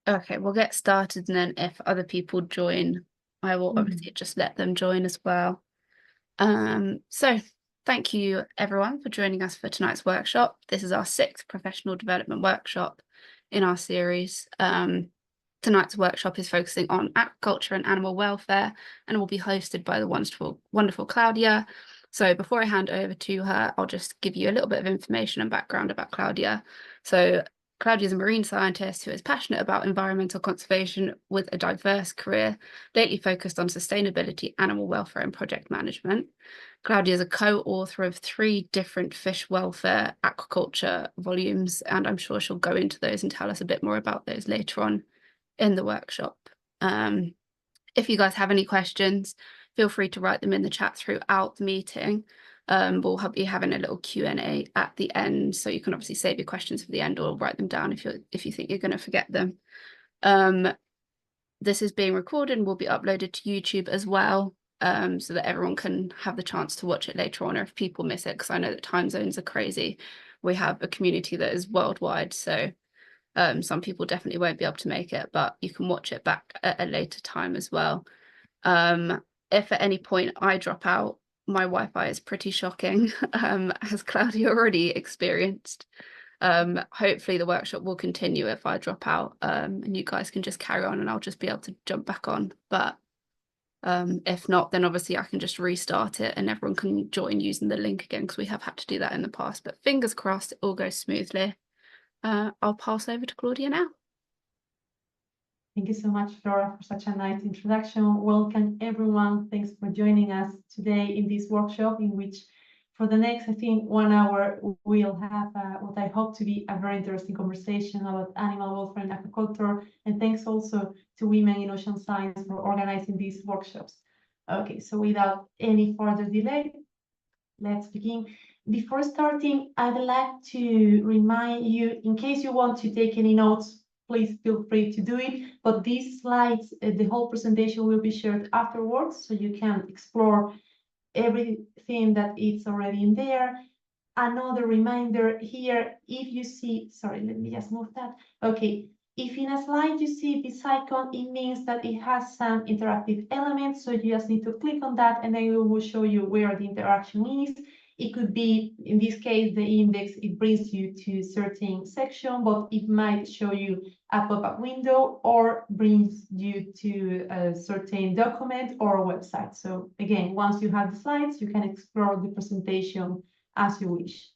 Okay, we'll get started, and then if other people join, I will obviously just let them join as well. So thank you everyone for joining us for tonight's workshop. This is our 6th professional development workshop in our series. Tonight's workshop is focusing on aquaculture and animal welfare, and will be hosted by the wonderful Claudia. So before I hand over to her, I'll just give you a little bit of information and background about Claudia. So Claudia is a marine scientist who is passionate about environmental conservation with a diverse career, lately focused on sustainability, animal welfare, and project management. Claudia is a co-author of 3 different fish welfare aquaculture volumes, and I'm sure she'll go into those and tell us a bit more about those later on in the workshop. If you guys have any questions, feel free to write them in the chat throughout the meeting. We'll be having a little Q&A at the end, so you can obviously save your questions for the end or write them down if you think you're going to forget them. This is being recorded and will be uploaded to YouTube as well, so that everyone can have the chance to watch it later on, or if people miss it, because I know that time zones are crazy. We have a community that is worldwide, so some people definitely won't be able to make it, but you can watch it back at a later time as well. If at any point I drop out, my Wi-Fi is pretty shocking, as Claudia already experienced. Hopefully the workshop will continue if I drop out, and you guys can just carry on and I'll just be able to jump back on. But if not, then obviously I can just restart it and everyone can join using the link again, because we have had to do that in the past. But fingers crossed it all goes smoothly. I'll pass over to Claudia now. Thank you so much, Flora, for such a nice introduction. Welcome, everyone. Thanks for joining us today in this workshop, in which for the next, I think, 1 hour, we'll have what I hope to be a very interesting conversation about animal welfare and aquaculture. And thanks also to Women in Ocean Science for organizing these workshops. Okay, so without any further delay, let's begin. Before starting, I'd like to remind you, in case you want to take any notes, please feel free to do it. But these slides, the whole presentation will be shared afterwards, so you can explore everything that is already in there. Another reminder here, if you see, sorry, let me just move that. Okay, if in a slide you see this icon, it means that it has some interactive elements. So you just need to click on that, and then it will show you where the interaction is. It could be, in this case, the index, it brings you to a certain section, but it might show you a pop-up window or brings you to a certain document or a website. So again, once you have the slides, you can explore the presentation as you wish.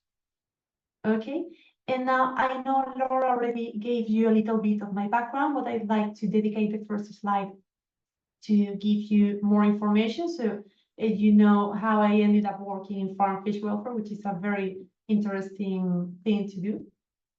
Okay, and now I know Laura already gave you a little bit of my background, but I'd like to dedicate the first slide to give you more information. So you know how I ended up working in farm fish welfare, which is a very interesting thing to do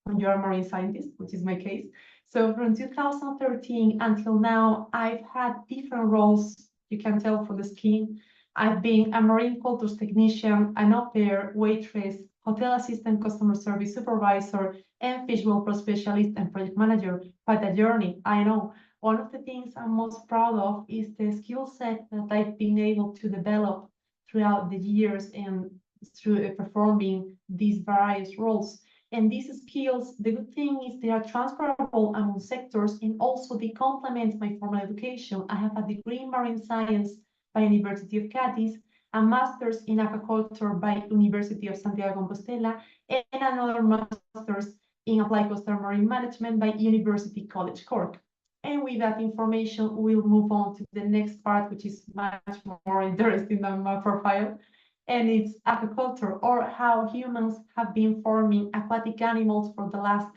when you're a marine scientist, which is my case. So from 2013 until now, I've had different roles. You can tell from the scheme. I've been a marine cultures technician, an au pair, waitress, hotel assistant, customer service supervisor, and fish welfare specialist and project manager. Quite a journey, I know. One of the things I'm most proud of is the skill set that I've been able to develop throughout the years and through performing these various roles. And these skills, the good thing is they are transferable among sectors, and also they complement my formal education. I have a degree in marine science by University of Cadiz, a master's in aquaculture by University of Santiago de Compostela, and another master's in applied coastal marine management by University College Cork. And with that information, we'll move on to the next part, which is much more interesting than my profile. And it's aquaculture, or how humans have been farming aquatic animals for the last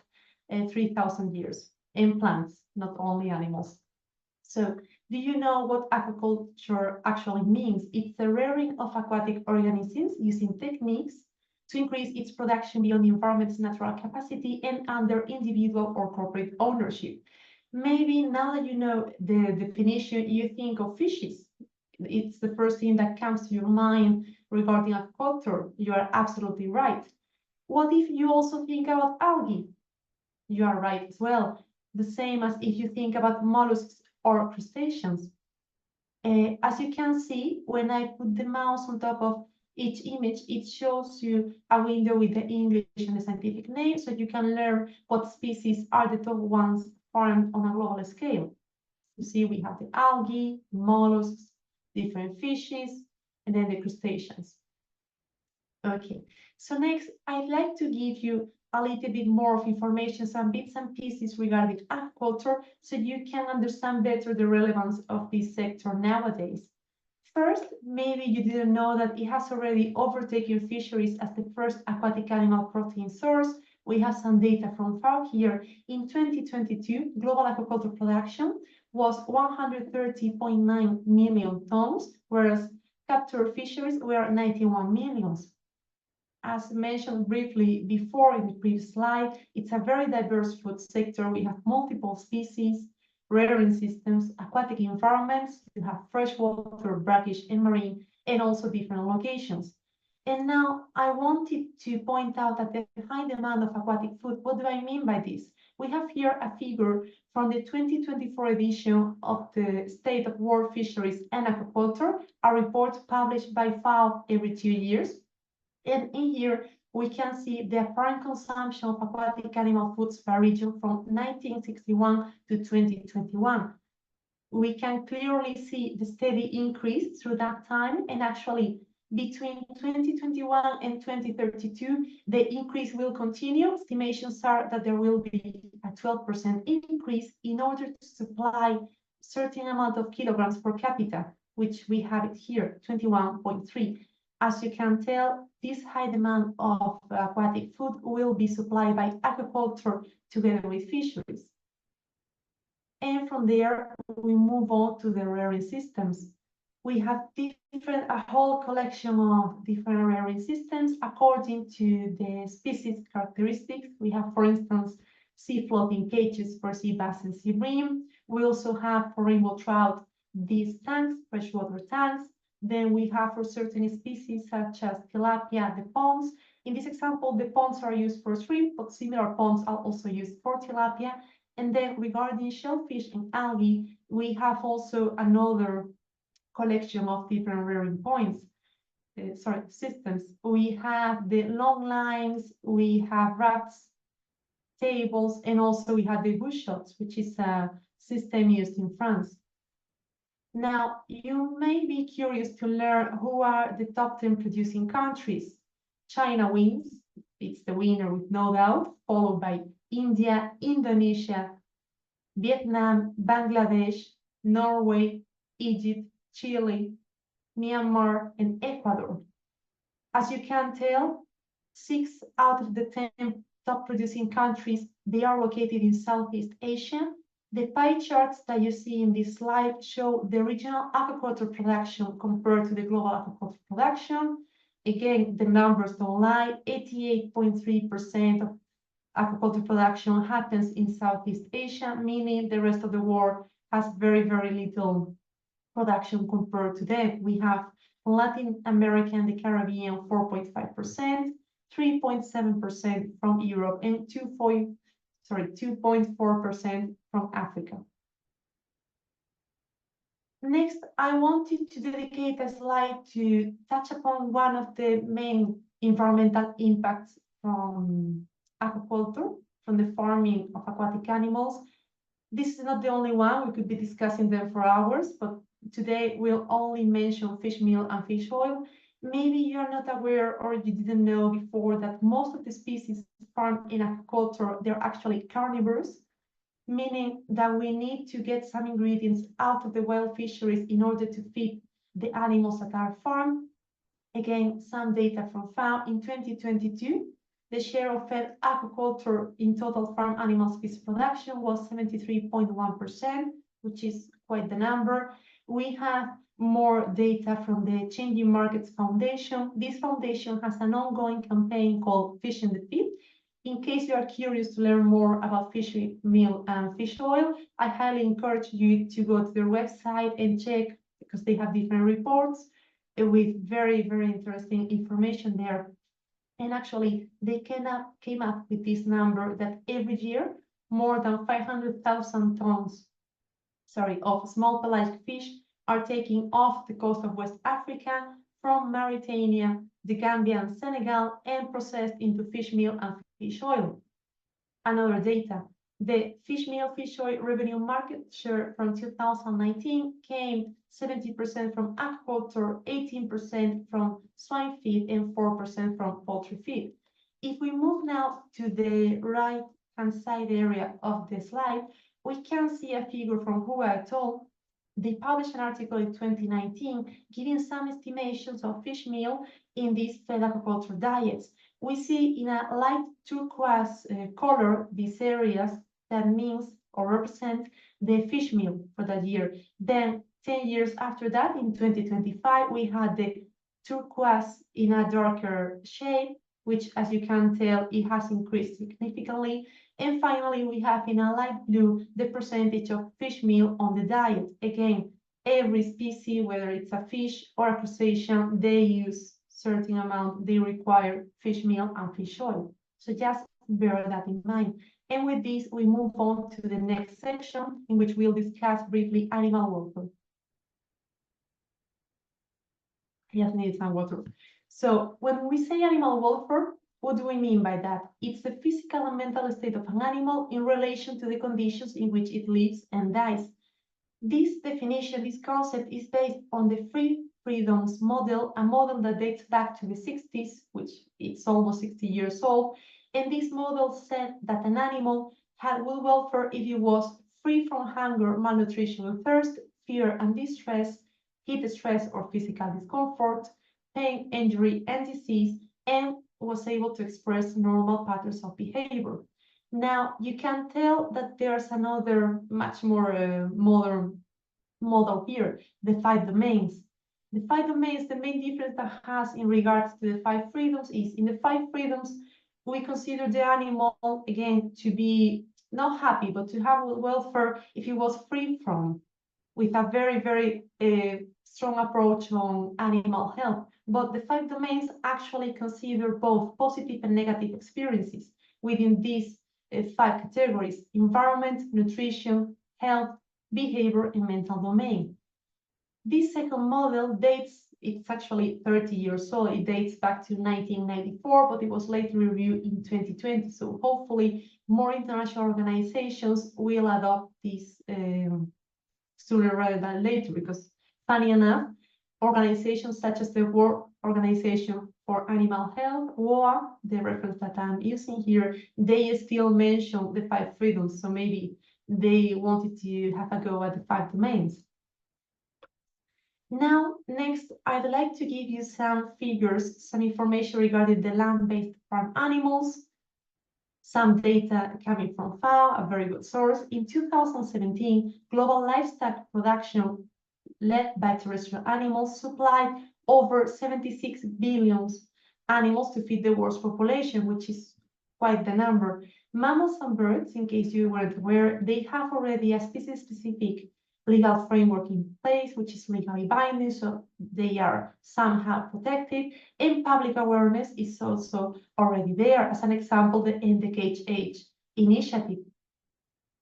3,000 years, and plants, not only animals. So do you know what aquaculture actually means? It's the rearing of aquatic organisms using techniques to increase its production beyond the environment's natural capacity and under individual or corporate ownership. Maybe now that you know the definition, you think of fishes. It's the first thing that comes to your mind regarding aquaculture. You are absolutely right. What if you also think about algae? You are right as well. The same as if you think about mollusks or crustaceans. As you can see, when I put the mouse on top of each image, it shows you a window with the English and the scientific name, so you can learn what species are the top ones farmed on a global scale. You see, we have the algae, mollusks, different fishes, and then the crustaceans. Okay, so next, I'd like to give you a little bit more of information, some bits and pieces regarding aquaculture, so you can understand better the relevance of this sector nowadays. First, maybe you didn't know that it has already overtaken fisheries as the first aquatic animal protein source. We have some data from FAO here. In 2022, global aquaculture production was 130.9 million tons, whereas captured fisheries were 91 millions. As mentioned briefly before in the previous slide, it's a very diverse food sector. We have multiple species, rearing systems, aquatic environments. You have freshwater, brackish, and marine, and also different locations. And now I wanted to point out that the high demand of aquatic food, what do I mean by this? We have here a figure from the 2024 edition of the State of World Fisheries and Aquaculture, a report published by FAO every 2 years. And in here, we can see the apparent consumption of aquatic animal foods per region from 1961 to 2021. We can clearly see the steady increase through that time, and actually between 2021 and 2032, the increase will continue. Estimations are that there will be a 12% increase in order to supply certain amount of kilograms per capita, which we have it here, 21.3. As you can tell, this high demand of aquatic food will be supplied by aquaculture together with fisheries. And from there, we move on to the rearing systems. We have a whole collection of different rearing systems according to the species characteristics. We have, for instance, sea floating cages for sea bass and sea bream. We also have for rainbow trout these tanks, freshwater tanks. Then we have for certain species such as tilapia, the ponds. In this example, the ponds are used for shrimp, but similar ponds are also used for tilapia. And then regarding shellfish and algae, we have also another collection of different rearing systems. We have the long lines, we have racks, tables, and also we have the bushels, which is a system used in France. Now, you may be curious to learn who are the top 10 producing countries. China wins, it's the winner with no doubt, followed by India, Indonesia, Vietnam, Bangladesh, Norway, Egypt, Chile, Myanmar, and Ecuador. As you can tell, 6 out of the 10 top producing countries, they are located in Southeast Asia. The pie charts that you see in this slide show the regional aquaculture production compared to the global aquaculture production. Again, the numbers don't lie. 88.3% of aquaculture production happens in Southeast Asia, meaning the rest of the world has very, very little production compared to them. We have Latin America and the Caribbean 4.5%, 3.7% from Europe, and 2.4% from Africa. Next, I wanted to dedicate a slide to touch upon one of the main environmental impacts from aquaculture, from the farming of aquatic animals. This is not the only one, we could be discussing them for hours, but today we'll only mention fish meal and fish oil. Maybe you're not aware or you didn't know before that most of the species farmed in aquaculture, they're actually carnivores, meaning that we need to get some ingredients out of the wild fisheries in order to feed the animals that are farmed. Again, some data from FAO in 2022, the share of fed aquaculture in total farm animal species production was 73.1%, which is quite the number. We have more data from the Changing Markets Foundation. This foundation has an ongoing campaign called Fish in the Feed. In case you are curious to learn more about fish meal and fish oil, I highly encourage you to go to their website and check, because they have different reports with very, very interesting information there. And actually, they came up with this number that every year, more than 500,000 tons of small pelagic fish are taken off the coast of West Africa from Mauritania, the Gambia, and Senegal, and processed into fish meal and fish oil. Another data, The fish meal, fish oil revenue market share from 2019 came 70% from aquaculture, 18% from swine feed, and 4% from poultry feed. If we move now to the right-hand side area of the slide, we can see a figure from Hua et al. They published an article in 2019 giving some estimations of fish meal in these fed aquaculture diets. We see in a light turquoise color these areas that means or represent the fish meal for that year. Then 10 years after that, in 2025, we had the turquoise in a darker shade, which, as you can tell, it has increased significantly. And finally, we have in a light blue the percentage of fish meal on the diet. Again, every species, whether it's a fish or a crustacean, they use certain amount, they require fish meal and fish oil. So just bear that in mind. And with this, we move on to the next section in which we'll discuss briefly animal welfare. I just need some water. So when we say animal welfare, what do we mean by that? It's the physical and mental state of an animal in relation to the conditions in which it lives and dies. This definition, this concept is based on the freedoms model, a model that dates back to the 60s, which it's almost 60 years old. And this model said that an animal had good welfare if it was free from hunger, malnutrition and thirst, fear and distress, heat stress or physical discomfort, pain, injury and disease, and was able to express normal patterns of behavior. Now, you can tell that there's another much more modern model here, the 5 domains. The 5 domains, the main difference that has in regards to the 5 freedoms is in the 5 freedoms, we consider the animal, again, to be not happy, but to have welfare if it was free from, with a very, very strong approach on animal health. But the 5 domains actually consider both positive and negative experiences within these 5 categories: environment, nutrition, health, behavior, and mental domain. This second model dates, it's actually 30 years old, it dates back to 1994, but it was later reviewed in 2020. So hopefully more international organizations will adopt this sooner rather than later, because funny enough, organizations such as the World Organization for Animal Health, WOS, the reference that I'm using here, they still mention the 5 freedoms. So maybe they wanted to have a go at the 5 domains. Now, next, I'd like to give you some figures, some information regarding the land-based farm animals, some data coming from FAO, a very good source. In 2017, global livestock production led by terrestrial animals supplied over 76 billion animals to feed the world's population, which is quite the number. Mammals and birds, in case you weren't aware, they have already a species-specific legal framework in place, which is legally binding, so they are somehow protected, and public awareness is also already there. As an example, the End the Cage Age initiative.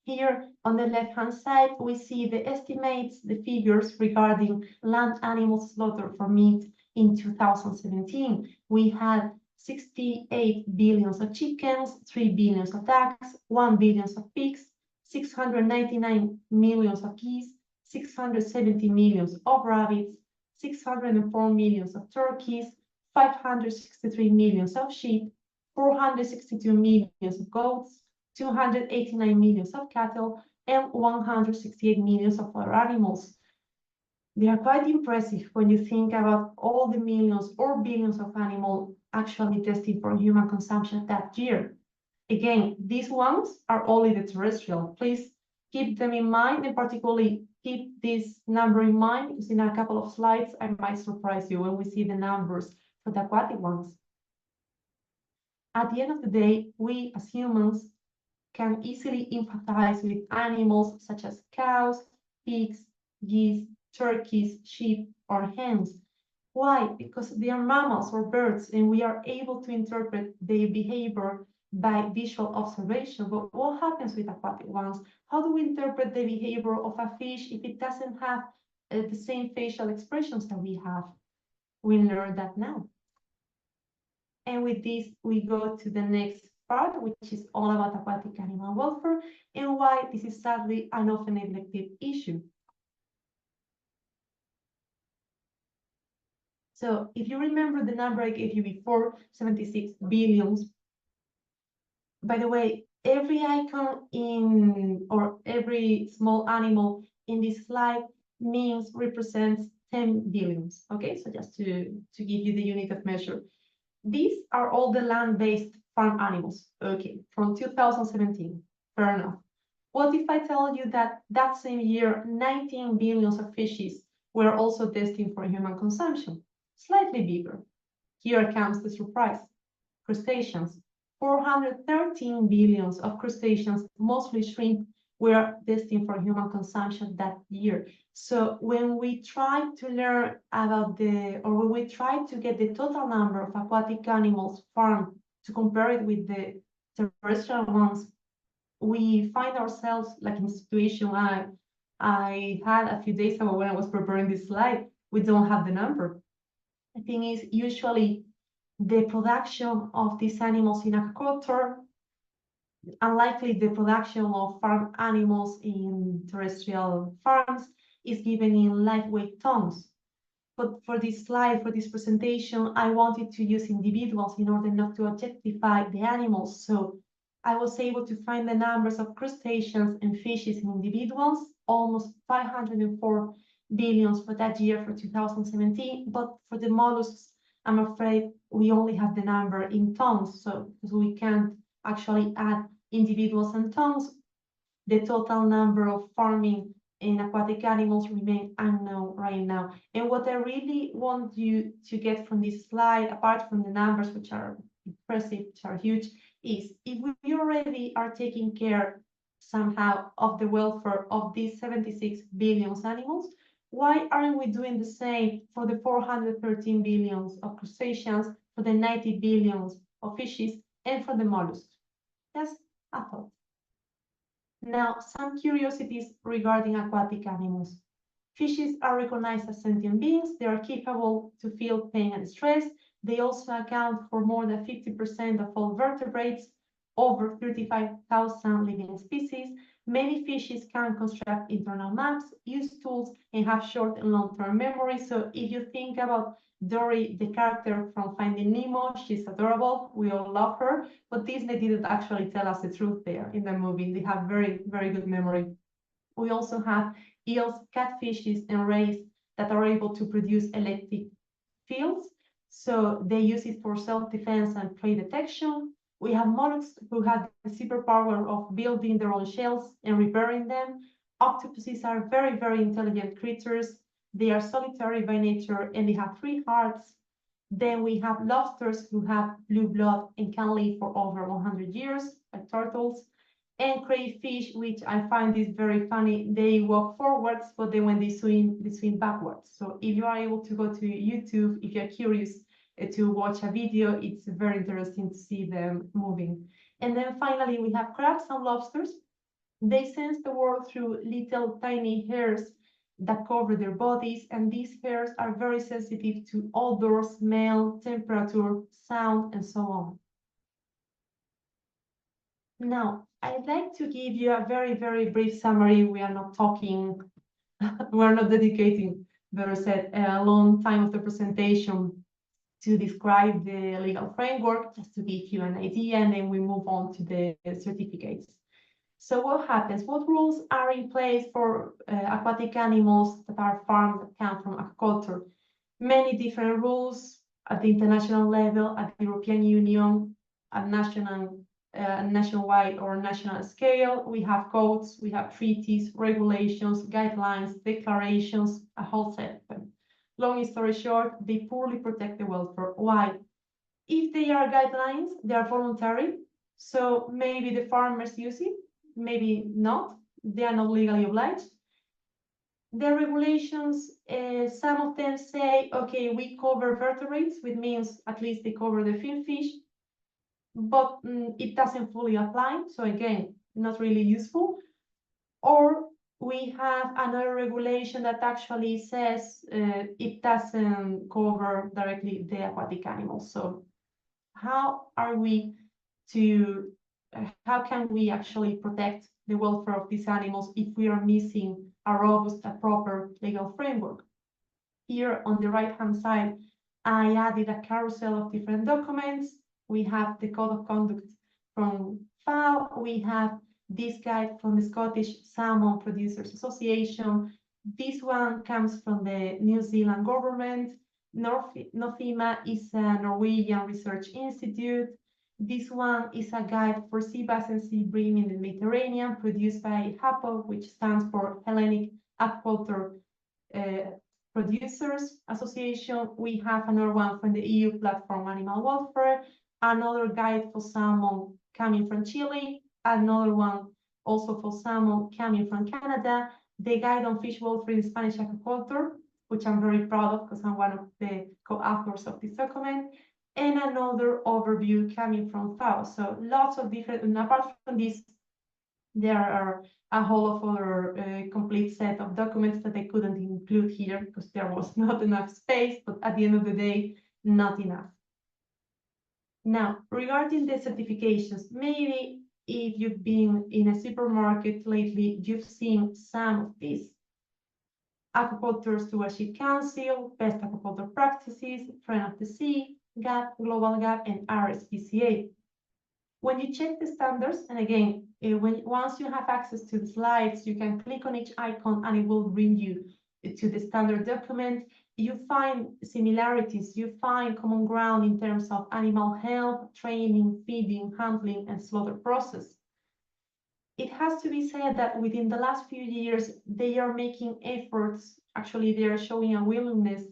Here on the left-hand side, we see the estimates, the figures regarding land animal slaughter for meat in 2017. We had 68 billion of chickens, 3 billion of ducks, 1 billion of pigs, 699 million of geese, 670 million of rabbits, 604 million of turkeys, 563 million of sheep, 462 million of goats, 289 million of cattle, and 168 million of other animals. They are quite impressive when you think about all the millions or billions of animals actually tested for human consumption that year. Again, these ones are only the terrestrial. Please keep them in mind, and particularly keep this number in mind, because in a couple of slides, I might surprise you when we see the numbers for the aquatic ones. At the end of the day, we as humans can easily empathize with animals such as cows, pigs, geese, turkeys, sheep, or hens. Why? Because they are mammals or birds, and we are able to interpret their behavior by visual observation. But what happens with aquatic ones? How do we interpret the behavior of a fish if it doesn't have the same facial expressions that we have? We learn that now. And with this, we go to the next part, which is all about aquatic animal welfare and why this is sadly an often neglected issue. So if you remember the number I gave you before, 76 billions, by the way, every icon in, or every small animal in this slide represents 10 billions, okay? So just to give you the unit of measure. These are all the land-based farm animals, okay, from 2017, fair enough. What if I tell you that that same year, 19 billions of fishes were also destined for human consumption? Slightly bigger. Here comes the surprise. Crustaceans. 413 billions of crustaceans, mostly shrimp, were destined for human consumption that year. So when we try to learn about when we try to get the total number of aquatic animals farmed to compare it with the terrestrial ones, we find ourselves like in a situation I had a few days ago when I was preparing this slide. We don't have the number. The thing is, usually the production of these animals in aquaculture, unlikely the production of farm animals in terrestrial farms, is given in lightweight tons. But for this slide, for this presentation, I wanted to use individuals in order not to objectify the animals. So I was able to find the numbers of crustaceans and fishes in individuals, almost 504 billions for that year, for 2017. But for the mollusks, I'm afraid we only have the number in tons. So because we can't actually add individuals and tons, the total number of farming and aquatic animals remain unknown right now. And what I really want you to get from this slide, apart from the numbers, which are impressive, which are huge, is if we already are taking care somehow of the welfare of these 76 billion animals, why aren't we doing the same for the 413 billions of crustaceans, for the 90 billions of fishes, and for the mollusks? Just a thought. Now, some curiosities regarding aquatic animals. Fishes are recognized as sentient beings. They are capable to feel pain and stress. They also account for more than 50% of all vertebrates, over 35,000 living species. Many fishes can construct internal maps, use tools, and have short and long-term memory. So if you think about Dory, the character from Finding Nemo, she's adorable. We all love her, but Disney didn't actually tell us the truth there in the movie. They have very, very good memory. We also have eels, catfishes, and rays that are able to produce electric fields. So they use it for self-defense and prey detection. We have mollusks who have the superpower of building their own shells and repairing them. Octopuses are very, very intelligent creatures. They are solitary by nature and they have 3 hearts. Then we have lobsters who have blue blood and can live for over 100 years, like turtles. And crayfish, which I find this very funny, they walk forwards, but then when they swim backwards. So if you are able to go to YouTube, if you're curious to watch a video, it's very interesting to see them moving. And then finally, we have crabs and lobsters. They sense the world through little tiny hairs that cover their bodies, and these hairs are very sensitive to odor, smell, temperature, sound, and so on. Now, I'd like to give you a very, very brief summary. We are not talking, we're not dedicating, better said, a long time of the presentation to describe the legal framework, just to give you an idea, and then we move on to the certificates. So what happens? What rules are in place for aquatic animals that are farmed that come from aquaculture? Many different rules at the international level, at the European Union, at nationwide or national scale. We have codes, we have treaties, regulations, guidelines, declarations, a whole set of them. Long story short, they poorly protect the welfare. Why? If they are guidelines, they are voluntary. So maybe the farmers use it, maybe not. They are not legally obliged. The regulations, some of them say, okay, we cover vertebrates, which means at least they cover the fin fish, but it doesn't fully apply. So again, not really useful. Or we have another regulation that actually says it doesn't cover directly the aquatic animals. So how are we to how can we actually protect the welfare of these animals if we are missing a robust, a proper legal framework. Here on the right-hand side, I added a carousel of different documents. We have the code of conduct from FAO. We have this guide from the Scottish Salmon Producers Association. This one comes from the New Zealand government. NOFIMA is a Norwegian research institute. This one is a guide for sea bass and sea bream in the Mediterranean, produced by HAPO, which stands for Hellenic Aquaculture Producers Association. We have another one from the EU platform Animal Welfare, another guide for salmon coming from Chile, another one also for salmon coming from Canada, the guide on fish welfare in Spanish aquaculture, which I'm very proud of because I'm one of the co-authors of this document, and another overview coming from FAO. So lots of different, and apart from this, there are a whole of other complete set of documents that I couldn't include here because there was not enough space, but at the end of the day, not enough. Now, regarding the certifications, maybe if you've been in a supermarket lately, you've seen some of these. Aquaculture Stewardship Council, Best Aquaculture Practices, Friend of the Sea, GAP, Global GAP, and RSPCA. When you check the standards, and again, once you have access to the slides, you can click on each icon and it will bring you to the standard document. You find similarities, you find common ground in terms of animal health, training, feeding, handling, and slaughter process. It has to be said that within the last few years, they are making efforts, actually they are showing a willingness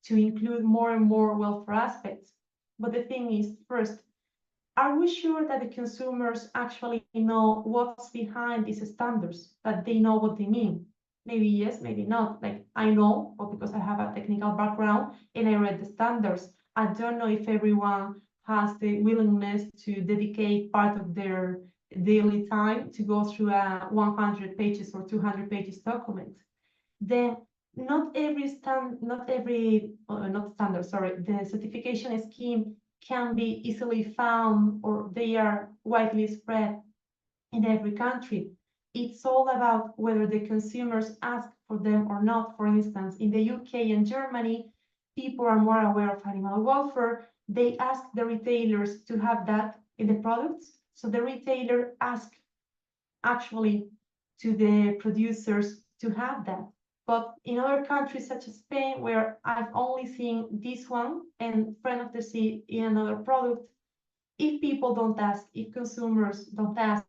to include more and more welfare aspects. But the thing is, first, are we sure that the consumers actually know what's behind these standards, that they know what they mean? Maybe yes, maybe not. Like I know, but because I have a technical background and I read the standards, I don't know if everyone has the willingness to dedicate part of their daily time to go through a 100 pages or 200 pages document. Then the certification scheme can be easily found or they are widely spread in every country. It's all about whether the consumers ask for them or not. For instance, in the UK and Germany, people are more aware of animal welfare. They ask the retailers to have that in the products. So the retailer asks actually to the producers to have that. But in other countries such as Spain, where I've only seen this one and Friend of the Sea in another product, if people don't ask, if consumers don't ask,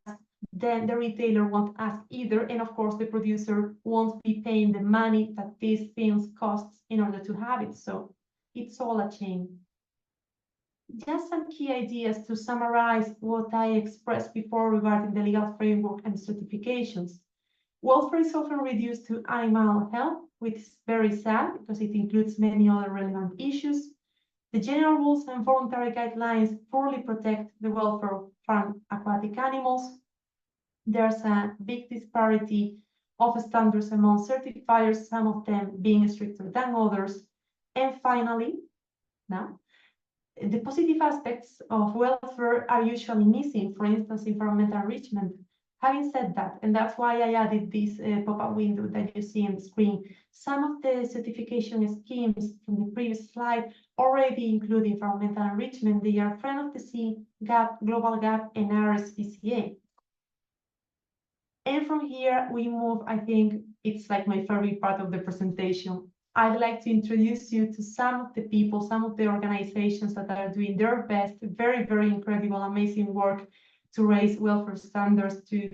then the retailer won't ask either. And of course, the producer won't be paying the money that these things cost in order to have it. So it's all a chain. Just some key ideas to summarize what I expressed before regarding the legal framework and certifications. Welfare is often reduced to animal health, which is very sad because it includes many other relevant issues. The general rules and voluntary guidelines poorly protect the welfare of farm aquatic animals. There's a big disparity of standards among certifiers, some of them being stricter than others. And finally, now, the positive aspects of welfare are usually missing, for instance, environmental enrichment. Having said that, and that's why I added this pop-up window that you see on the screen, some of the certification schemes from the previous slide already include environmental enrichment. They are Friend of the Sea, GAP, Global GAP, and RSPCA. And from here, we move, I think it's like my favorite part of the presentation. I'd like to introduce you to some of the people, some of the organizations that are doing their best, very, very incredible, amazing work to raise welfare standards, to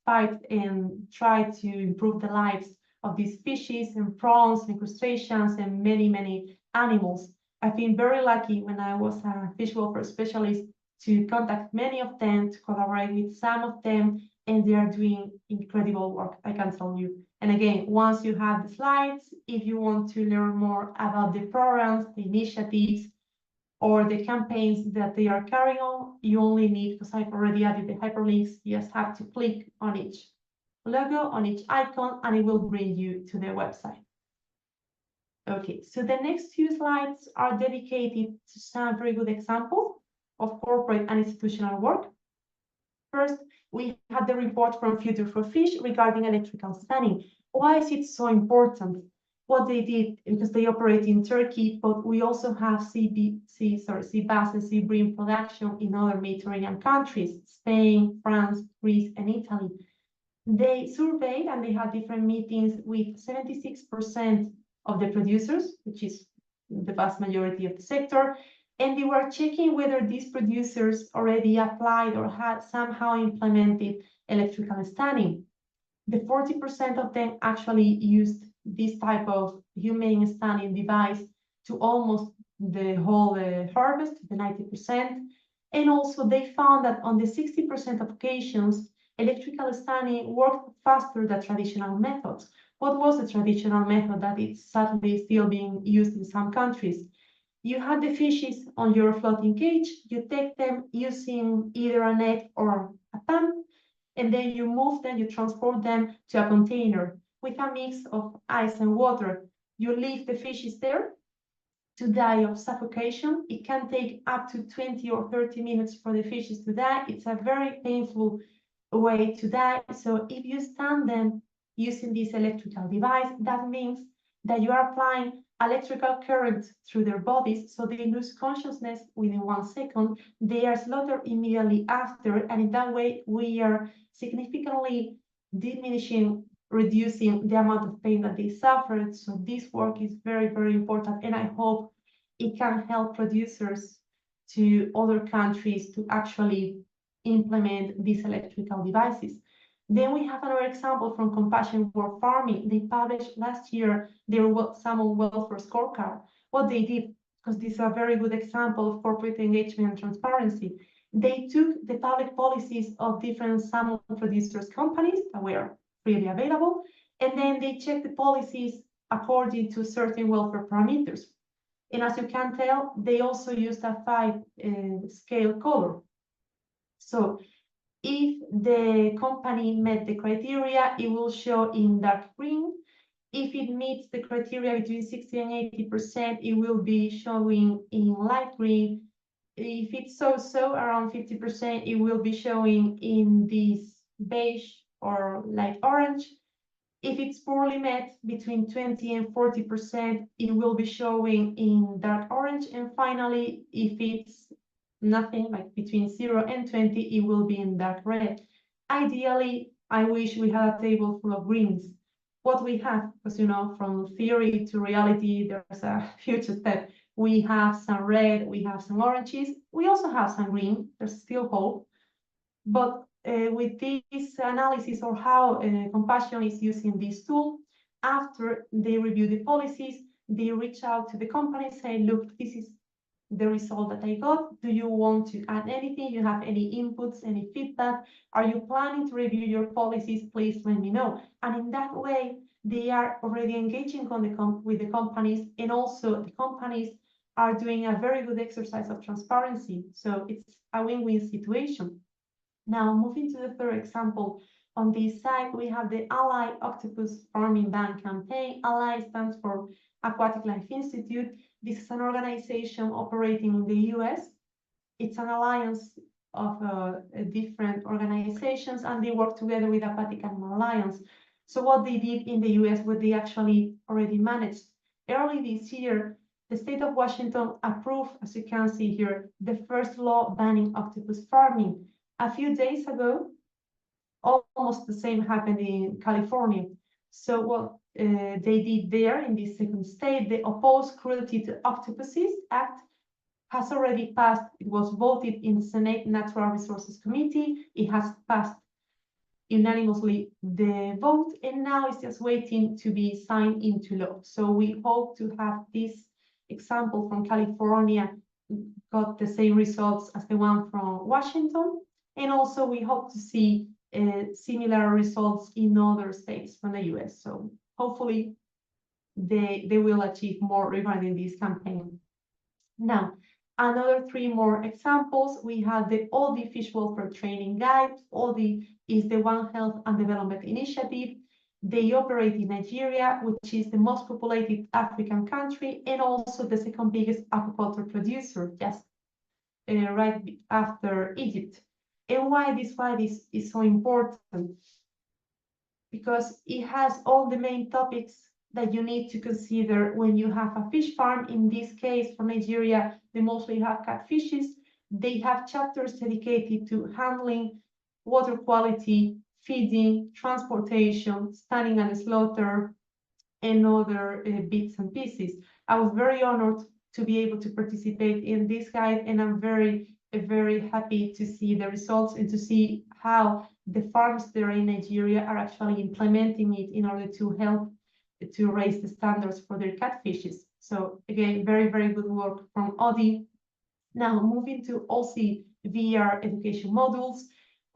fight and try to improve the lives of these species and prawns and crustaceans and many, many animals. I've been very lucky when I was a fish welfare specialist to contact many of them, to collaborate with some of them, and they are doing incredible work, I can tell you. And again, once you have the slides, if you want to learn more about the programs, the initiatives, or the campaigns that they are carrying on, you only need, because I've already added the hyperlinks, you just have to click on each logo, on each icon, and it will bring you to their website. Okay, so the next few slides are dedicated to some very good examples. of corporate and institutional work. First, we had the report from Future for Fish regarding electrical stunning. Why is it so important? What they did, because they operate in Turkey, but we also have sea bass and sea bream production in other Mediterranean countries, Spain, France, Greece, and Italy. They surveyed and they had different meetings with 76% of the producers, which is the vast majority of the sector, and they were checking whether these producers already applied or had somehow implemented electrical stunning. The 40% of them actually used this type of humane stunning device to almost the whole harvest, the 90%. And also they found that on the 60% of occasions, electrical stunning worked faster than traditional methods. What was the traditional method that is sadly still being used in some countries? You had the fishes on your floating cage, you take them using either a net or a pump, and then you move them, you transport them to a container with a mix of ice and water. You leave the fishes there to die of suffocation. It can take up to 20 or 30 minutes for the fishes to die. It's a very painful way to die. So if you stun them using this electrical device, that means that you are applying electrical current through their bodies, so they lose consciousness within 1 second. They are slaughtered immediately after, and in that way, we are significantly reducing the amount of pain that they suffered. So this work is very, very important, and I hope it can help producers to other countries to actually implement these electrical devices. Then we have another example from Compassion World Farming. They published last year their salmon welfare scorecard. What they did, because this is a very good example of corporate engagement and transparency, they took the public policies of different salmon producers companies that were freely available, and then they checked the policies according to certain welfare parameters. And as you can tell, they also used a 5-scale color. So if the company met the criteria, it will show in dark green. If it meets the criteria between 60 and 80%, it will be showing in light green. If it's so around 50%, it will be showing in this beige or light orange. If it's poorly met, between 20 and 40%, it will be showing in dark orange. And finally, if it's nothing, like between 0 and 20, it will be in dark red. Ideally, I wish we had a table full of greens. What we have, because you know, from theory to reality, there's a huge step. We have some red, we have some oranges, we also have some green, there's still hope. But with this analysis of how Compassion is using this tool, after they review the policies, they reach out to the company, say, look, this is the result that I got. Do you want to add anything? You have any inputs, any feedback? Are you planning to review your policies? Please let me know. And in that way, they are already engaging on with the companies, and also the companies are doing a very good exercise of transparency. So it's a win-win situation. Now, moving to the third example, on this side, we have the Ally Octopus Farming Ban campaign. Ally stands for Aquatic Life Institute. This is an organization operating in the US. It's an alliance of different organizations, and they work together with Aquatic Animal Alliance. So what they did in the US, what they actually already managed. Early this year, the state of Washington approved, as you can see here, the first law banning octopus farming. A few days ago, almost the same happened in California. So what they did there in this second state, the Opposed Cruelty to Octopuses Act has already passed. It was voted in the Senate Natural Resources Committee. It has passed unanimously the vote, and now it's just waiting to be signed into law. So we hope to have this example from California got the same results as the one from Washington. And also we hope to see similar results in other states from the US. So hopefully they will achieve more regarding this campaign. Now, another 3 more examples. We have the ODI Fish Welfare Training Guide. ODI is the One Health and Development Initiative. They operate in Nigeria, which is the most populated African country and also the second biggest aquaculture producer. Yes. right after Egypt. And why this fight is so important? Because it has all the main topics that you need to consider when you have a fish farm. In this case, for Nigeria, they mostly have catfishes. They have chapters dedicated to handling, water quality, feeding, transportation, stunning and slaughter, and other bits and pieces. I was very honored to be able to participate in this guide, and I'm very happy to see the results and to see how the farms there in Nigeria are actually implementing it in order to help to raise the standards for their catfishes. So again, very good work from Odi. Now moving to OSI VR education modules.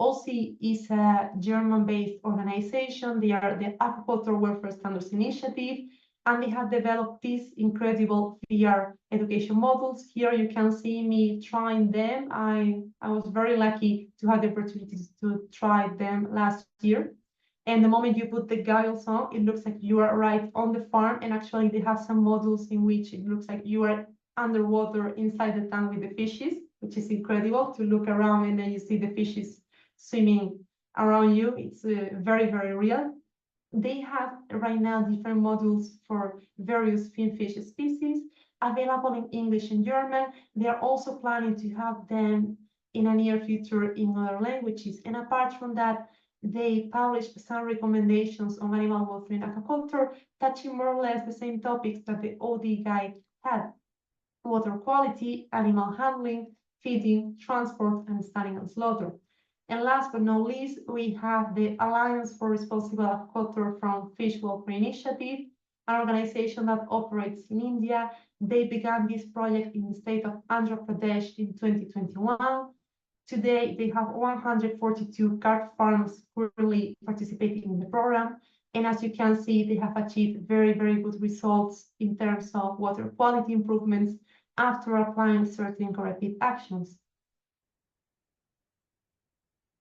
OSI is a German-based organization. They are the Aquaculture Welfare Standards Initiative, and they have developed these incredible VR education modules. Here you can see me trying them. I was very lucky to have the opportunity to try them last year. And the moment you put the goggles on, it looks like you are right on the farm. And actually, they have some modules in which it looks like you are underwater inside the tank with the fishes, which is incredible to look around and then you see the fishes swimming around you. It's very real. They have right now different modules for various finfish species available in English and German. They are also planning to have them in a near future in other languages. And apart from that, they published some recommendations on animal welfare in aquaculture, touching more or less the same topics that the OD guide had: water quality, animal handling, feeding, transport, and stunning and slaughter. And last but not least, we have the Alliance for Responsible Aquaculture from Fish Welfare Initiative, an organization that operates in India. They began this project in the state of Andhra Pradesh in 2021. Today, they have 142 carp farms currently participating in the program. And as you can see, they have achieved very good results in terms of water quality improvements after applying certain corrective actions.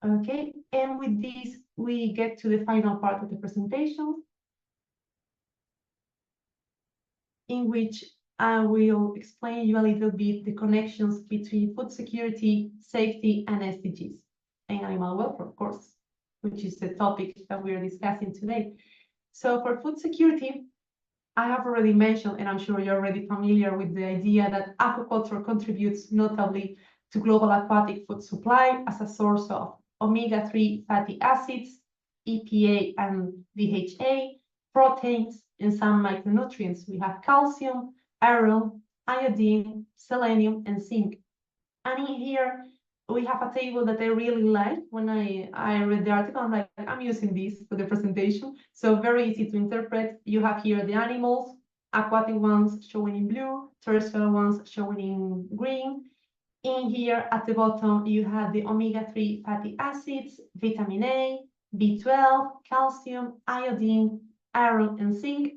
Okay, and with this, we get to the final part of the presentation, in which I will explain you a little bit the connections between food security, safety, and SDGs, and animal welfare, of course, which is the topic that we are discussing today. So for food security, I have already mentioned, and I'm sure you're already familiar with the idea that aquaculture contributes notably to global aquatic food supply as a source of omega-3 fatty acids, EPA and DHA, proteins, and some micronutrients. We have calcium, iron, iodine, selenium, and zinc. And in here, we have a table that I really like. When I read the article, I'm like, I'm using this for the presentation. So very easy to interpret. You have here the animals, aquatic ones showing in blue, terrestrial ones showing in green. In here at the bottom, you have the omega-3 fatty acids, vitamin A, B12, calcium, iodine, iron, and zinc,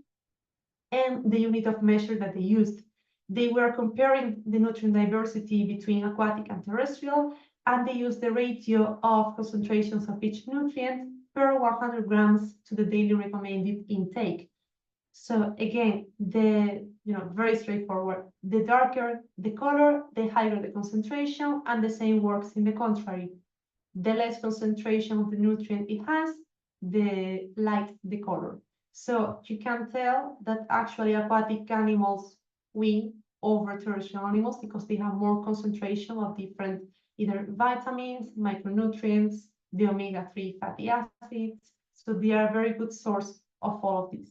and the unit of measure that they used. They were comparing the nutrient diversity between aquatic and terrestrial, and they used the ratio of concentrations of each nutrient per 100 grams to the daily recommended intake. So again, very straightforward. The darker the color, the higher the concentration, and the same works in the contrary. The less concentration of the nutrient it has, the light the color. So you can tell that actually aquatic animals win over terrestrial animals because they have more concentration of different either vitamins, micronutrients, the omega-3 fatty acids. So they are a very good source of all of these.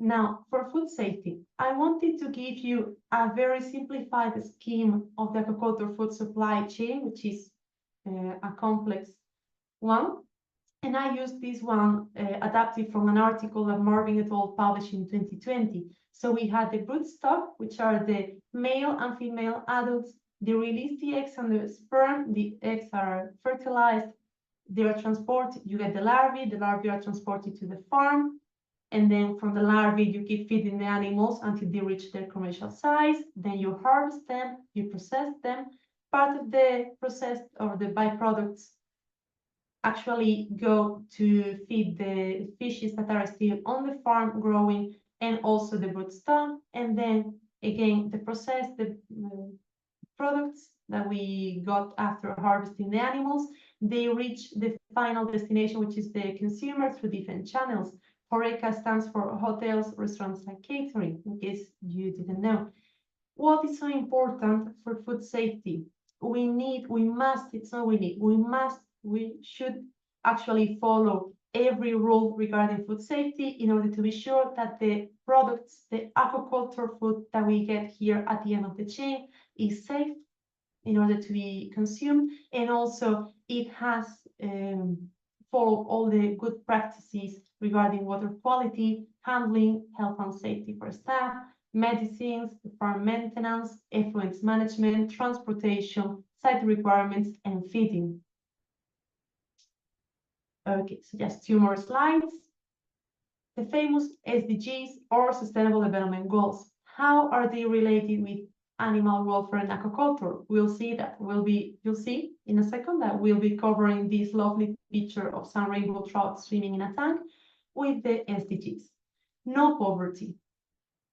Now, for food safety, I wanted to give you a very simplified scheme of the aquaculture food supply chain, which is a complex one. And I used this one adapted from an article that Marvin et al. Published in 2020. So we had the broodstock, which are the male and female adults. They release the eggs and the sperm. The eggs are fertilized. They are transported. You get the larvae. The larvae are transported to the farm. And then from the larvae, you keep feeding the animals until they reach their commercial size. Then you harvest them, you process them. Part of the process or the byproducts actually go to feed the fishes that are still on the farm growing, and also the broodstock. And then again, the process, the products that we got after harvesting the animals, they reach the final destination, which is the consumer, through different channels. HoReCa stands for hotels, restaurants, and catering, in case you didn't know. What is so important for food safety? We should actually follow every rule regarding food safety in order to be sure that the products, the aquaculture food that we get here at the end of the chain is safe in order to be consumed, and also it has followed all the good practices regarding water quality, handling, health and safety for staff, medicines, farm maintenance, effluent management, transportation, site requirements, and feeding. Okay, so just 2 more slides. The famous SDGs, or Sustainable Development Goals. How are they related with animal welfare and aquaculture? You'll see in a second that we'll be covering this lovely picture of some rainbow trout swimming in a tank with the SDGs. No poverty.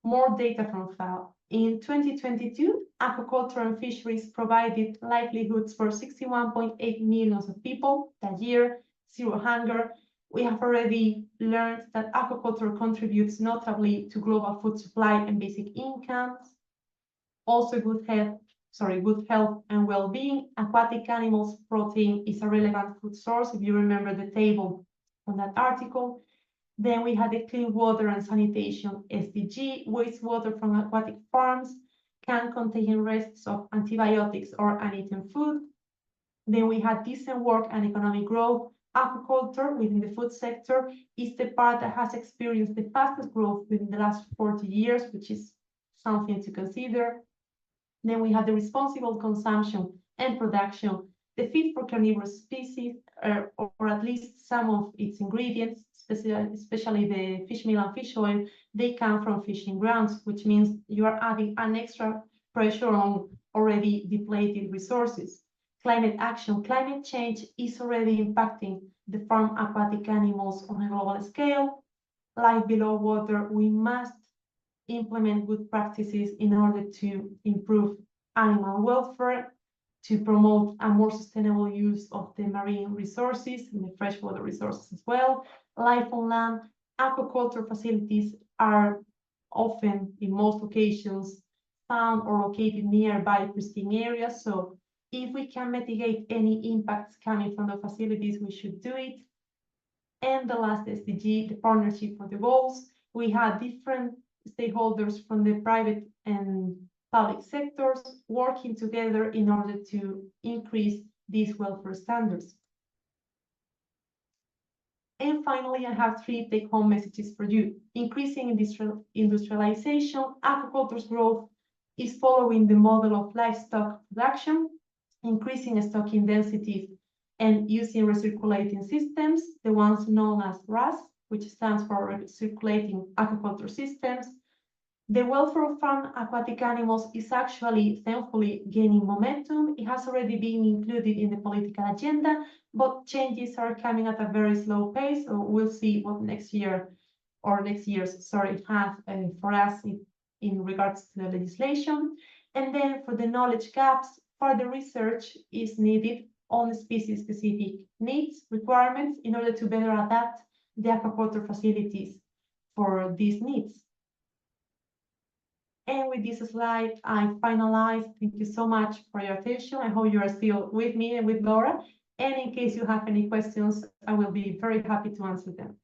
More data from FAO. In 2022, aquaculture and fisheries provided livelihoods for 61.8 million of people that year, zero hunger. We have already learned that aquaculture contributes notably to global food supply and basic incomes. Also good health and well-being. Aquatic animals protein is a relevant food source, if you remember the table on that article. Then we had the clean water and sanitation SDG. Wastewater from aquatic farms can contain risks of antibiotics or uneaten food. Then we had decent work and economic growth. Aquaculture within the food sector is the part that has experienced the fastest growth within the last 40 years, which is something to consider. Then we have the responsible consumption and production, the feed for carnivorous species, or at least some of its ingredients, especially the fish meal and fish oil, they come from fishing grounds, which means you are adding an extra pressure on already depleted resources. Climate action. Climate change is already impacting the farm aquatic animals on a global scale. Life below water, we must implement good practices in order to improve animal welfare, to promote a more sustainable use of the marine resources and the freshwater resources as well. Life on land, aquaculture facilities are often, in most locations, found or located nearby pristine areas. So if we can mitigate any impacts coming from the facilities, we should do it. And the last SDG, the partnership for the goals. We had different stakeholders from the private and public sectors working together in order to increase these welfare standards. And finally, I have 3 take-home messages for you. Increasing industrialization, aquaculture's growth is following the model of livestock production, increasing stocking densities and using recirculating systems, the ones known as RAS, which stands for Recirculating Aquaculture Systems. The welfare of farm aquatic animals is actually, thankfully, gaining momentum. It has already been included in the political agenda, but changes are coming at a very slow pace. So we'll see what next year's have for us in regards to the legislation. And then for the knowledge gaps, further research is needed on species-specific needs, requirements, in order to better adapt the aquaculture facilities for these needs. And with this slide, I finalize. Thank you so much for your attention. I hope you are still with me and with Laura. And in case you have any questions, I will be very happy to answer them.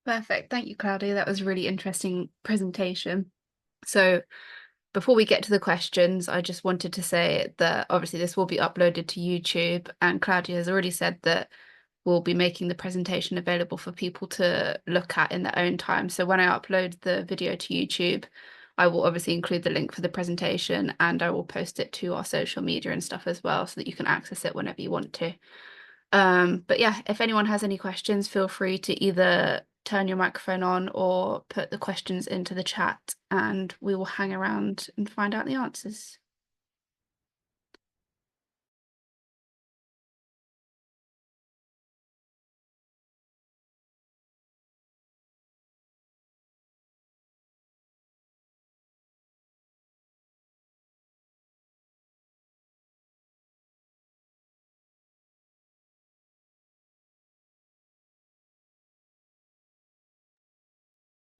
Perfect. Thank you, Claudia. That was a really interesting presentation. So before we get to the questions, I just wanted to say that obviously this will be uploaded to YouTube, and Claudia has already said that we'll be making the presentation available for people to look at in their own time. So when I upload the video to YouTube, I will obviously include the link for the presentation, and I will post it to our social media and stuff as well, so that you can access it whenever you want to. But yeah, if anyone has any questions, feel free to either turn your microphone on or put the questions into the chat, and we will hang around and find out the answers.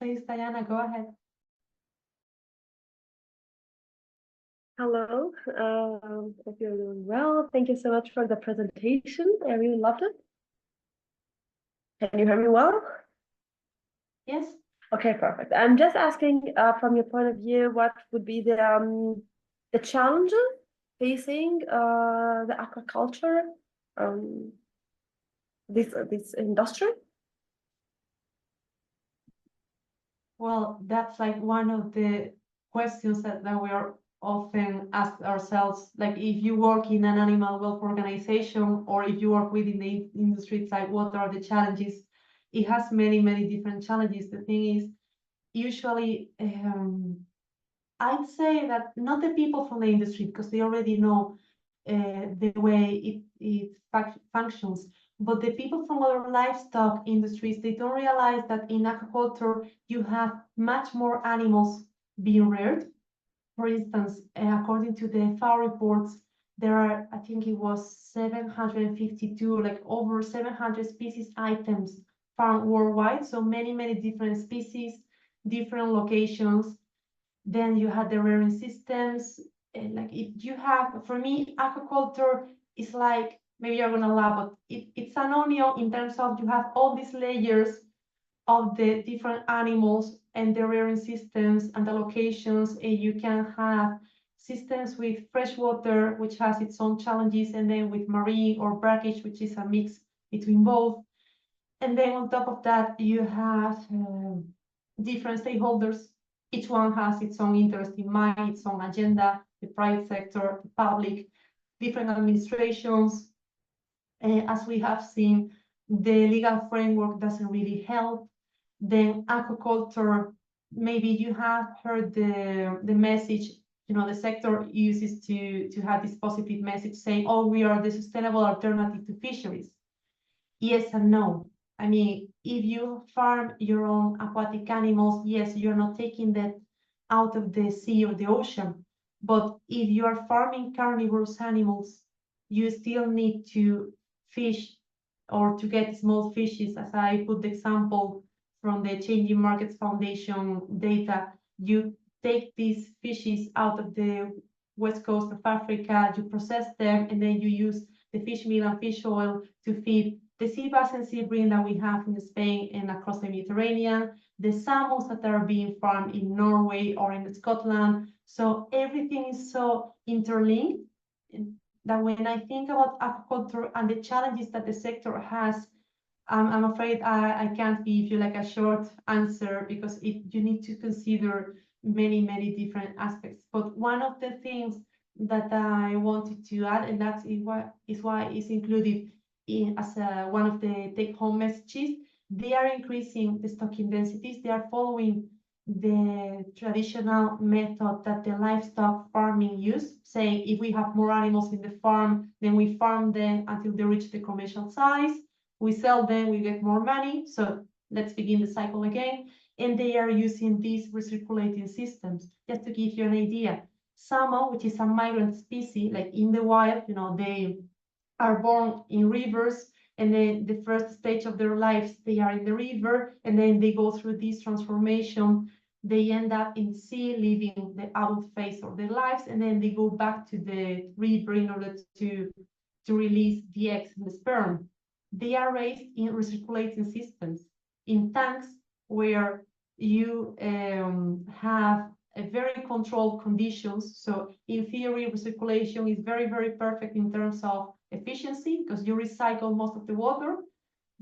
please, Diana, go ahead. Hello, hope you're doing well. Thank you so much for the presentation. I really loved it. Can you hear me well? Yes. Okay, perfect. I'm just asking from your point of view, what would be the challenges facing the aquaculture, this industry? Well, that's like one of the questions that we are often asked ourselves. Like, if you work in an animal welfare organization, or if you work within the industry, it's like, what are the challenges? It has many, many different challenges. The thing is, usually, I'd say that not the people from the industry, because they already know the way it functions, but the people from other livestock industries, they don't realize that in aquaculture you have much more animals being reared. For instance, according to the FAO reports, there are, I think it was 752, like over 700 species items found worldwide. So many, many different species, different locations. Then you have the rearing systems. And like, if you have, for me, aquaculture is like, maybe you're gonna laugh, but it's an onion in terms of you have all these layers of the different animals and the rearing systems and the locations, and you can have systems with freshwater, which has its own challenges, and then with marine or brackish, which is a mix between both. And then on top of that, you have different stakeholders. Each one has its own interest in mind, its own agenda, the private sector, the public, different administrations. As we have seen, the legal framework doesn't really help. Then aquaculture, maybe you have heard the message, the sector uses to have this positive message saying, oh, we are the sustainable alternative to fisheries. Yes and no. I mean, if you farm your own aquatic animals, yes, you're not taking that out of the sea or the ocean. But if you are farming carnivorous animals, you still need to fish or to get small fishes. As I put the example from the Changing Markets Foundation data, you take these fishes out of the west coast of Africa, you process them, and then you use the fish meal and fish oil to feed the sea bass and sea bream that we have in Spain and across the Mediterranean, the salmons that are being farmed in Norway or in Scotland. So everything is so interlinked that when I think about aquaculture and the challenges that the sector has, I'm afraid I can't give you like a short answer, because you need to consider many, many different aspects. But one of the things that I wanted to add, and that's why it's included as one of the take-home messages, they are increasing the stocking densities. They are following the traditional method that the livestock farming use, saying if we have more animals in the farm, then we farm them until they reach the commercial size. We sell them, we get more money. So let's begin the cycle again. And they are using these recirculating systems. Just to give you an idea, salmon, which is a migrant species, like in the wild, they are born in rivers, and then the first stage of their lives, they are in the river, and then they go through this transformation. They end up in sea, living the adult phase of their lives, and then they go back to the river in order to release the eggs and the sperm. They are raised in recirculating systems, in tanks where you have a very controlled conditions. So in theory, recirculation is very, very perfect in terms of efficiency, because you recycle most of the water.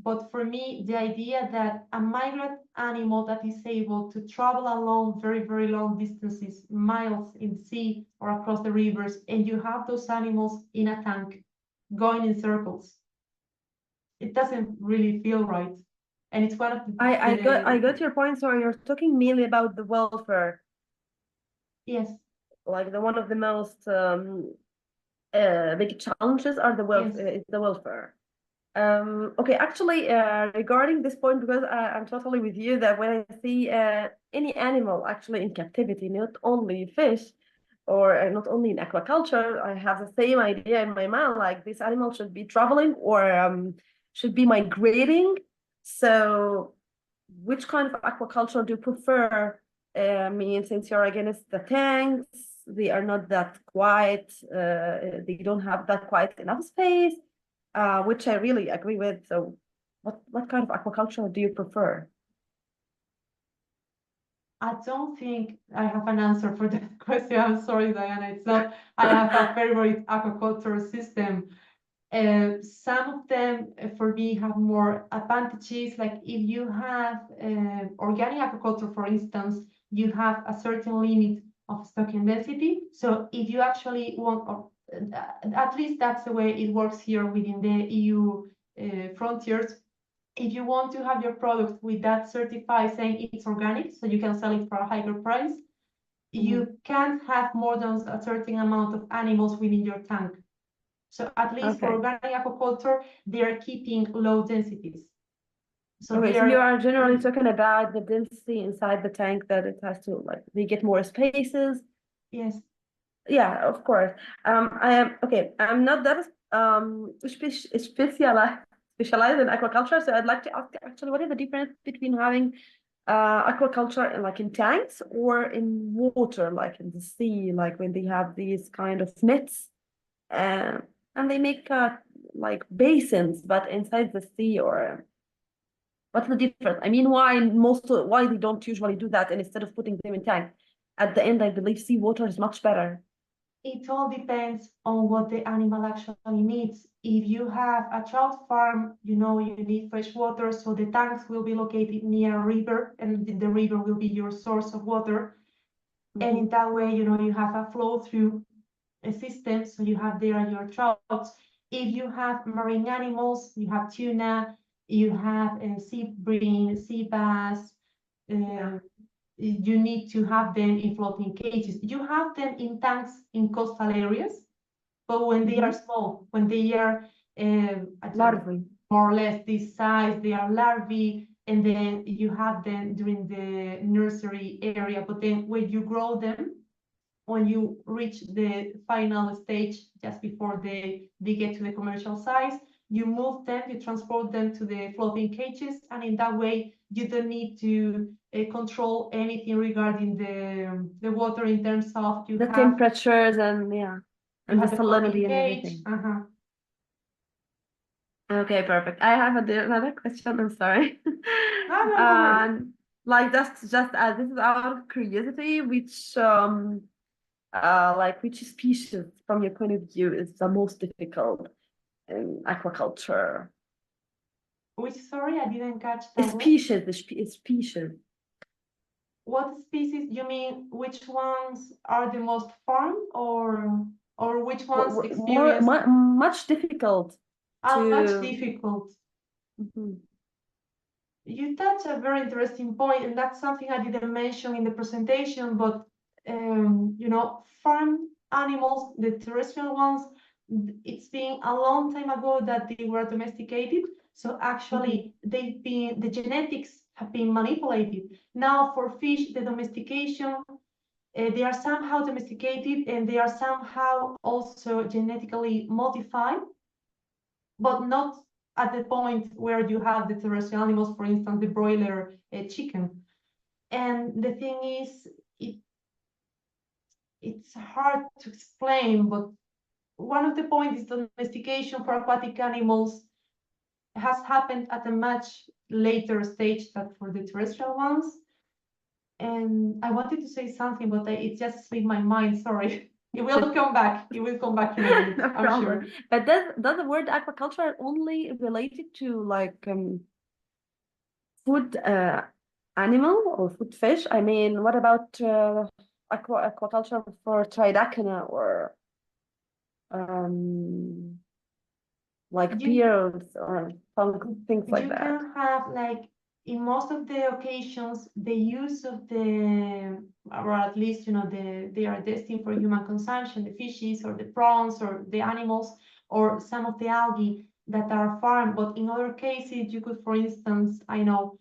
But for me, the idea that a migrant animal that is able to travel along very, very long distances, miles in sea or across the rivers, and you have those animals in a tank going in circles, it doesn't really feel right. And it's one of the I got your point. So you're talking mainly about the welfare. Yes. Like one of the most big challenges are the welfare. Yes. Is the welfare. Okay, actually, regarding this point, because I'm totally with you that when I see any animal actually in captivity, not only fish or not only in aquaculture, I have the same idea in my mind, like this animal should be traveling or should be migrating. So which kind of aquaculture do you prefer? I mean, since you're against the tanks, they are not that quiet, they don't have that quiet enough space, which I really agree with. So what kind of aquaculture do you prefer? I don't think I have an answer for that question. I'm sorry, Diana. It's not, I have a favorite aquaculture system. Some of them, for me, have more advantages. Like if you have organic aquaculture, for instance, you have a certain limit of stocking density. So if you actually want, or at least that's the way it works here within the EU frontiers. If you want to have your product with that certified saying it's organic, so you can sell it for a higher price, you can't have more than a certain amount of animals within your tank. So at least for organic aquaculture, they are keeping low densities. So okay, so you are generally talking about the density inside the tank, that it has to, like, they get more spaces. Yes. Yeah, of course. I am okay. I'm not that specialized in aquaculture, so I'd like to ask actually, what is the difference between having aquaculture like in tanks or in water, like in the sea, like when they have these kind of nets, and they make like basins, but inside the sea, or what's the difference? I mean, why they don't usually do that, and instead of putting them in tank? At the end, I believe seawater is much better. It all depends on what the animal actually needs. If you have a trout farm, you know you need fresh water, so the tanks will be located near a river, and the river will be your source of water. And in that way, you know, you have a flow through a system, so you have there your trouts. If you have marine animals, you have tuna, you have sea bream, sea bass, you need to have them in floating cages. You have them in tanks in coastal areas, but when they are small, when they are larvae, more or less this size, they are larvae, and then you have them during the nursery area. But then when you grow them, when you reach the final stage, just before they get to the commercial size, you move them, you transport them to the floating cages, and in that way, you don't need to control anything regarding the water in terms of the temperatures and and the salinity and everything. Okay, perfect. I have another question. I'm sorry. No, like that's just this is out of curiosity, which like which species from your point of view is the most difficult in aquaculture? Which, sorry, I didn't catch that. Species. What species? You mean which ones are the most fun, or which ones experience much difficult? Much difficult. You touch a very interesting point, and that's something I didn't mention in the presentation, but you know, farm animals, the terrestrial ones, it's been a long time ago that they were domesticated. So actually, the genetics have been manipulated. Now for fish, the domestication, they are somehow domesticated, and they are somehow also genetically modified, but not at the point where you have the terrestrial animals, for instance, the broiler chicken. And the thing is, it's hard to explain, but one of the points is domestication for aquatic animals has happened at a much later stage than for the terrestrial ones. And I wanted to say something, but it just slipped my mind, sorry. It will come back. It will come back in a minute, No I'm sure. But does the word aquaculture only related to like food animal or food fish? I mean, what about aquaculture for tridacana or like beards or things like that? You can have, like, in most of the occasions, the use of the, or at least, you know, they are destined for human consumption, the fishes or the prawns or the animals or some of the algae that are farmed. But in other cases, you could, for instance, I know,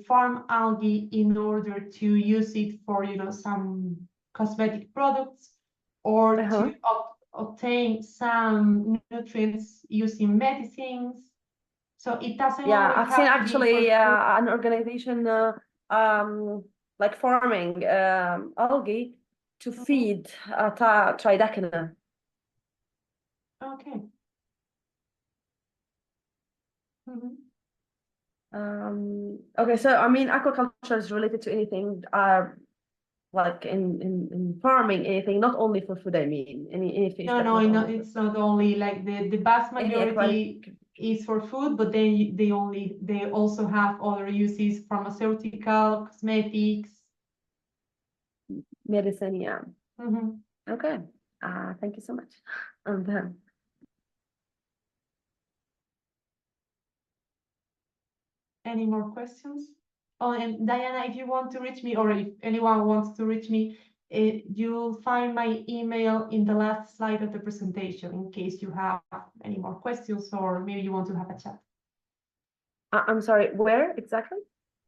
farm algae in order to use it for, you know, some cosmetic products, or to obtain some nutrients using medicines. So it doesn't Yeah, always I've seen have to be for actually food. an organization like farming algae to feed tridacana. Okay. Mhm. Okay, so I mean, aquaculture is related to anything like in farming, anything, not only for food, I mean, any fish, No, but no, not no, only for it's not only like the vast any majority aquatic is for food, but then they also have other uses, pharmaceutical, cosmetics. medicine, yeah. Mhm. Okay, thank you so much. I'm done. Any more questions? Oh, and Diana, if you want to reach me, or if anyone wants to reach me, you'll find my email in the last slide of the presentation in case you have any more questions or maybe you want to have a chat. I'm sorry, where exactly?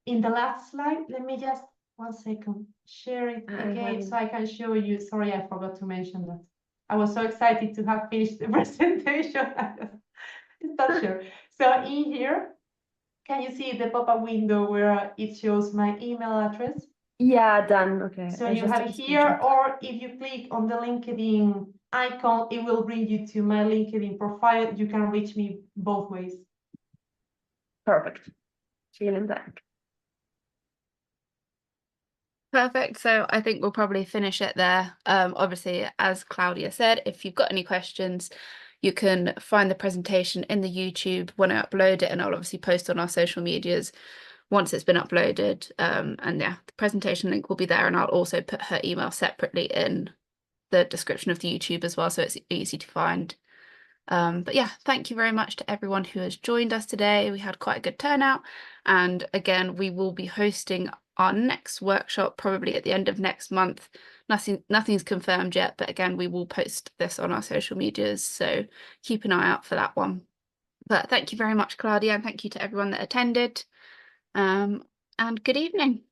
In the last slide, let me just 1 second share it again so I can show you. Sorry, I forgot to mention that. I was so excited to have finished the presentation. It's not sure. So in here, can you see the pop-up window where it shows my email address? Yeah, done. Okay. So I you just have took it a here, screenshot. or if you click on the LinkedIn icon, it will bring you to my LinkedIn profile. You can reach me both ways. Perfect. Vielen Dank. Perfect. So I think we'll probably finish it there. Obviously, as Claudia said, if you've got any questions, you can find the presentation in the YouTube when I upload it, and I'll obviously post on our social medias once it's been uploaded. And yeah, the presentation link will be there, and I'll also put her email separately in the description of the YouTube as well, so it's easy to find. But yeah, thank you very much to everyone who has joined us today. We had quite a good turnout. And again, we will be hosting our next workshop probably at the end of next month. Nothing's confirmed yet, but again, we will post this on our social medias. So keep an eye out for that one. But thank you very much, Claudia, and thank you to everyone that attended. And good evening.